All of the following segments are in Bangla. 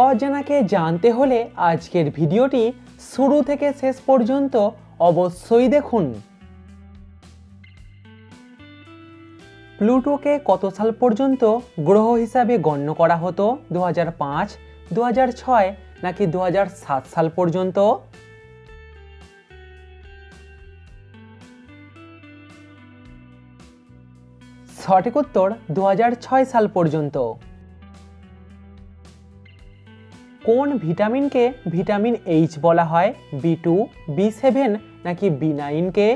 অজানাকে জানতে হলে আজকের ভিডিওটি শুরু থেকে শেষ পর্যন্ত অবশ্যই দেখুন। প্লুটোকে কত সাল পর্যন্ত গ্রহ হিসাবে গণ্য করা হতো? 2005, 2006 নাকি 2007 সাল পর্যন্ত? সঠিক উত্তর 2006 সাল পর্যন্ত। কোন ভিটামিনকে ভিটামিন এইচ বলা হয়? B2, B7 নাকি B9 কে?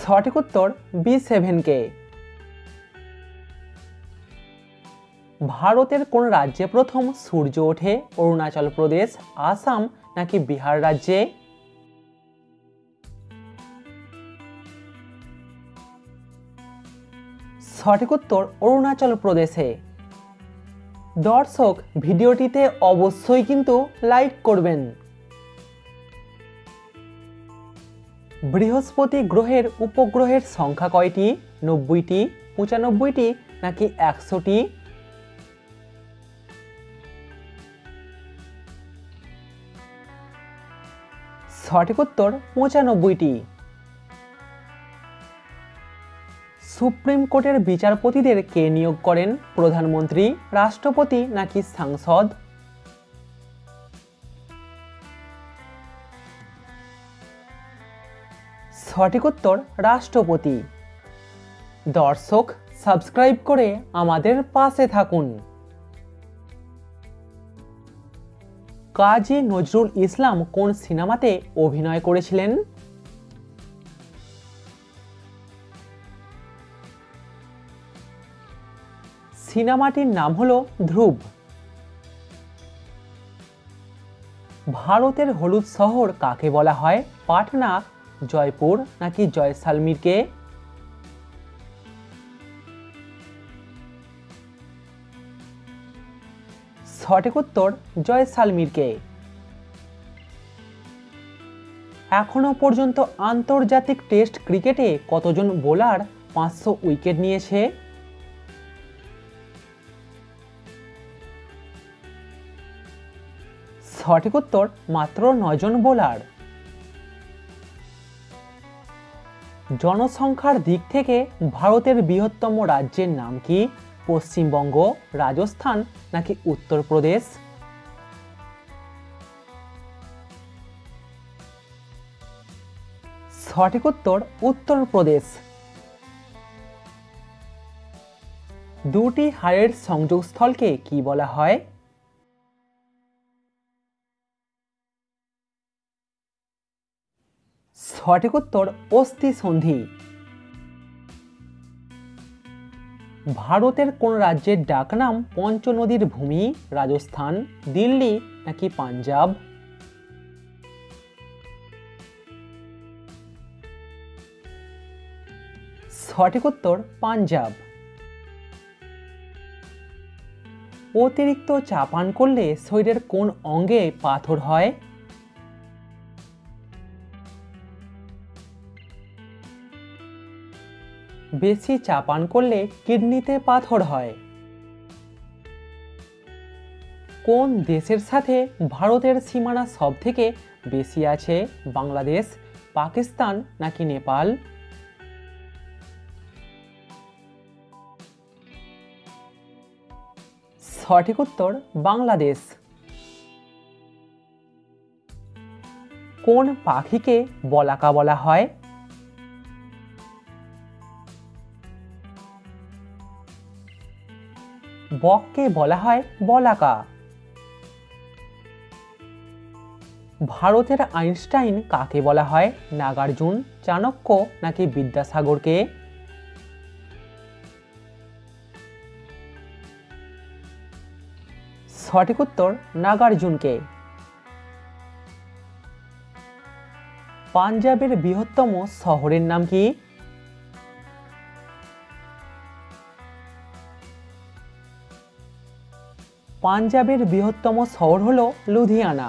সঠিক উত্তর B7 কে। ভারতের কোন রাজ্যে প্রথম সূর্য ওঠে? অরুণাচল প্রদেশ, আসাম নাকি বিহার রাজ্যে? সঠিক উত্তর অরুণাচল প্রদেশে। দর্শক, ভিডিওটিতে অবশ্যই কিন্তু লাইক করবেন। বৃহস্পতি গ্রহের উপগ্রহের সংখ্যা কয়টি? 90টি, 95টি নাকি 100টি? সঠিক উত্তর 95টি। সুপ্রিম কোর্টের বিচারপতিদের কে নিয়োগ করেন? প্রধানমন্ত্রী, রাষ্ট্রপতি নাকি সাংসদ? সঠিক উত্তর রাষ্ট্রপতি। দর্শক, সাবস্ক্রাইব করে আমাদের পাশে থাকুন। কাজী নজরুল ইসলাম কোন সিনেমাতে অভিনয় করেছিলেন? সিনেমাটির নাম হলো ধ্রুব। ভারতের হলুদ শহর কাকে বলা হয়? পাটনা, জয়পুর নাকি জয়সালমীরকে? সঠিক উত্তর জয়সালমীরকে। এখনো পর্যন্ত আন্তর্জাতিক টেস্ট ক্রিকেটে কতজন বোলার 500 উইকেট নিয়েছে? সঠিক উত্তর মাত্র 9 জন বোলার। জনসংখ্যার দিক থেকে ভারতের বৃহত্তম রাজ্যের নাম কি? পশ্চিমবঙ্গ, রাজস্থান নাকি উত্তরপ্রদেশ? সঠিক উত্তর উত্তরপ্রদেশ। দুটি হাড়ের সংযোগস্থলকে কি বলা হয়? সঠিক উত্তর অস্থিসন্ধি। ভারতের কোন রাজ্যের ডাকনাম পঞ্চনদীর ভূমি? রাজস্থান, দিল্লি নাকি পাঞ্জাব? সঠিক উত্তর পাঞ্জাব। অতিরিক্ত চা পান করলে শরীরের কোন অঙ্গে পাথর হয়? বেশি চা পান করলে কিডনিতে পাথর হয়। কোন দেশের সাথে ভারতের সীমানা সবথেকে বেশি আছে? বাংলাদেশ, পাকিস্তান নাকি নেপাল? সঠিক উত্তর বাংলাদেশ। কোন পাখিকে বলাকা বলা হয়? বককে বলা হয় বলাকা। ভারতের আইনস্টাইন কাকে বলা হয়? নাগার্জুন, চাণক্য নাকি বিদ্যাসাগরকে? সঠিক উত্তর নাগার্জুনকে। পাঞ্জাবের বৃহত্তম শহরের নাম কি? পাঞ্জাবের বৃহত্তম শহর হলো লুধিয়ানা।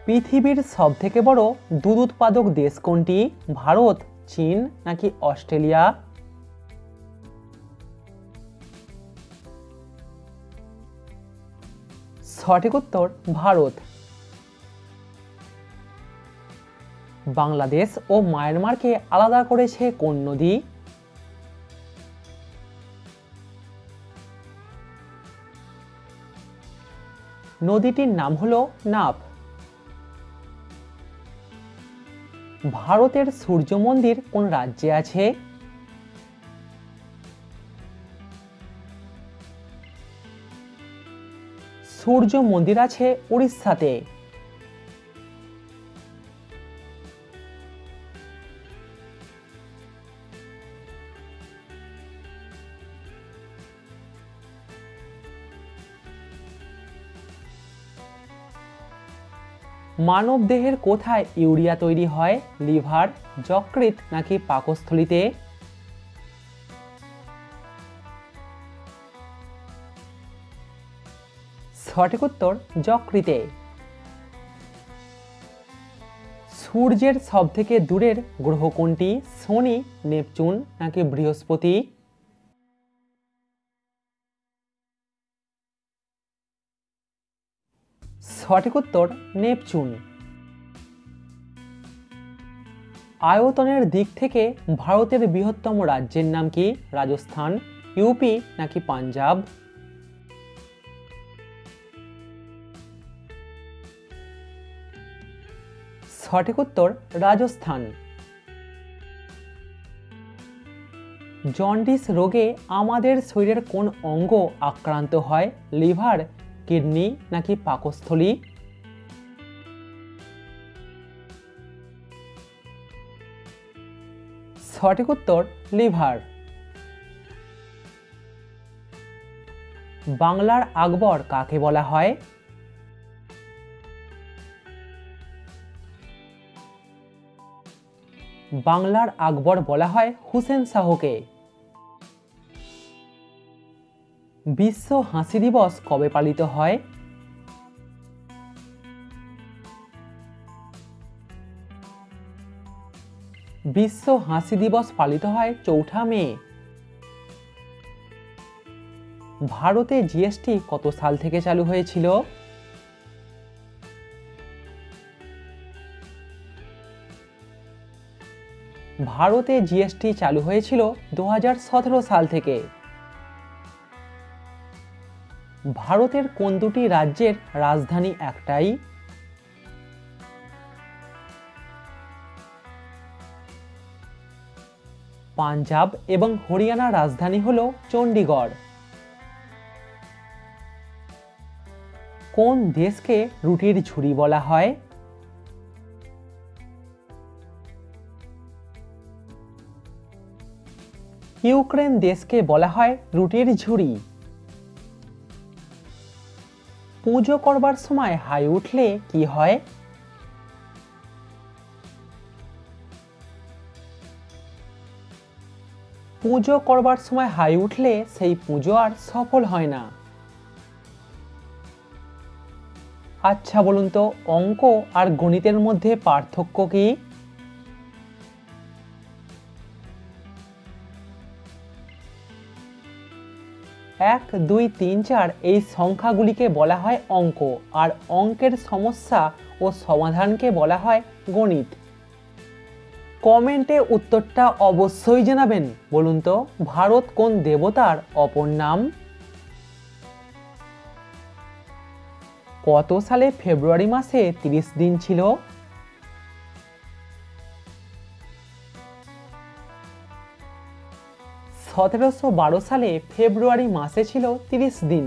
পৃথিবীর সবথেকে বড় দুধ উৎপাদক দেশ কোনটি? ভারত, চীন নাকি অস্ট্রেলিয়া? সঠিক উত্তর ভারত। বাংলাদেশ ও মায়ানমারকে আলাদা করেছে কোন নদী? নদীটির নাম হলো নাফ। ভারতের সূর্য মন্দির কোন রাজ্যে আছে? সূর্য মন্দির আছে উড়িষ্যাতে। মানব দেহের কোথায় ইউরিয়া তৈরি হয়? লিভার, যকৃৎ নাকি পাকস্থলীতে? সঠিক উত্তর যকৃতে। সূর্যের সবথেকে দূরের গ্রহ কোনটি? শনি, নেপচুন নাকি বৃহস্পতি? সঠিক উত্তর নেপচুন। আয়তনের দিক থেকে ভারতের বৃহত্তম রাজ্যের নাম কি? রাজস্থান, ইউপি নাকি পাঞ্জাব? সঠিক উত্তর রাজস্থান। জন্ডিস রোগে আমাদের শরীরের কোন অঙ্গ আক্রান্ত হয়? লিভার, কিডনি নাকি পাকস্থলী? সঠিক উত্তর লিভার। বাংলার আকবর কাকে বলা হয়? বাংলার আকবর বলা হয় হুসেন শাহকে। বিশ্ব হাসি দিবস কবে পালিত হয়? বিশ্ব হাসি দিবস পালিত হয় 4 মে। ভারতে জিএসটি কত সাল থেকে চালু হয়েছিল? ভারতে জিএসটি চালু হয়েছিল 2017 সাল থেকে। ভারতের কোন দুটি রাজ্যের রাজধানী একটাই? পাঞ্জাব এবং হরিয়ানার রাজধানী হল চণ্ডীগড়। কোন দেশকে রুটির ঝুড়ি বলা হয়? ইউক্রেন দেশকে বলা হয় রুটির ঝুড়ি। পুজো করবার সময় হাই উঠলে কি হয়? পুজো করবার সময় হাই উঠলে সেই পুজো আর সফল হয় না। আচ্ছা বলুন তো, অঙ্ক আর গণিতের মধ্যে পার্থক্য কি? এক, দুই, তিন, চার এই সংখ্যাগুলিকে বলা হয় অঙ্ক, আর অঙ্কের সমস্যা ও সমাধানকে বলা হয় গণিত। কমেন্টে উত্তরটা অবশ্যই জানাবেন। বলুন তো, ভারত কোন দেবতার অপর নাম? কত সালে ফেব্রুয়ারি মাসে 30 দিন ছিল? 1712 সালে ফেব্রুয়ারি মাসে ছিল 30 দিন।